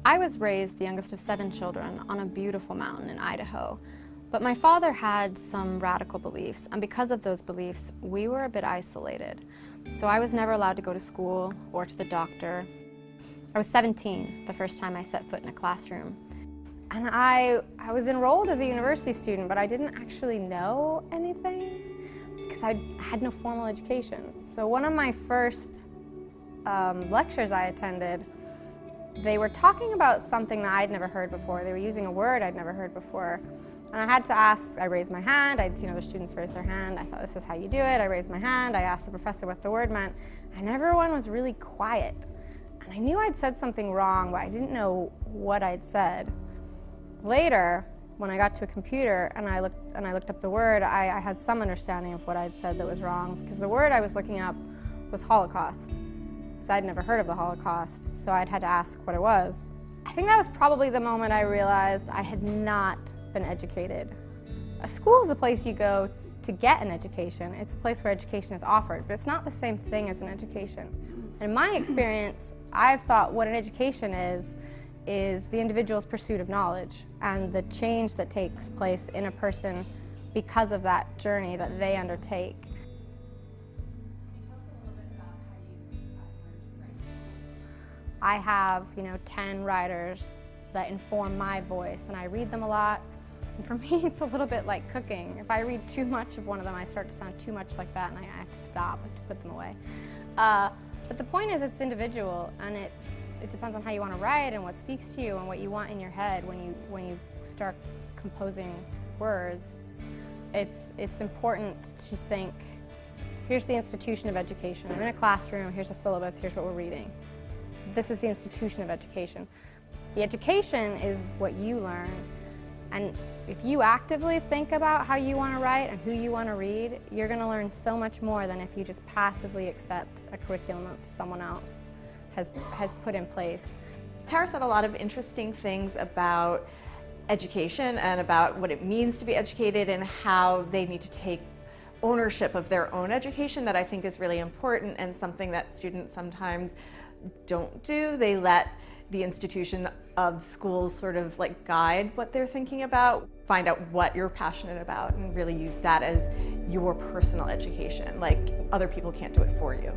I was raised the youngest of 7 children on a beautiful mountain in Idaho, but my father had some radical beliefs, and because of those beliefs, we were a bit isolated. So I was never allowed to go to school or to the doctor. I was 17 the first time I set foot in a classroom. And I was enrolled as a university student, but I didn't actually know anything because I had no formal education. So one of my first lectures I attended, they were talking about something that I'd never heard before. They were using a word I'd never heard before. And I had to ask, I raised my hand, I'd seen other students raise their hand. I thought, this is how you do it. I raised my hand, I asked the professor what the word meant, and everyone was really quiet. And I knew I'd said something wrong, but I didn't know what I'd said. Later, when I got to a computer and I looked up the word, I had some understanding of what I'd said that was wrong, because the word I was looking up was Holocaust. Because I'd never heard of the Holocaust, so I'd had to ask what it was. I think that was probably the moment I realized I had not been educated. A school is a place you go to get an education. It's a place where education is offered, but it's not the same thing as an education. In my experience, I've thought what an education is the individual's pursuit of knowledge and the change that takes place in a person because of that journey that they undertake. I have, 10 writers that inform my voice, and I read them a lot. And for me, it's a little bit like cooking. If I read too much of one of them, I start to sound too much like that, and I have to stop, I have to put them away. But the point is, it's individual, and it depends on how you want to write and what speaks to you and what you want in your head when you start composing words. It's important to think, here's the institution of education. I'm in a classroom, here's the syllabus, here's what we're reading. This is the institution of education. The education is what you learn, and if you actively think about how you want to write and who you want to read, you're going to learn so much more than if you just passively accept a curriculum that someone else has put in place. Tara said a lot of interesting things about education and about what it means to be educated and how they need to take ownership of their own education that I think is really important and something that students sometimes don't do. They let the institution of schools sort of like guide what they're thinking about, find out what you're passionate about, and really use that as your personal education. Like, other people can't do it for you.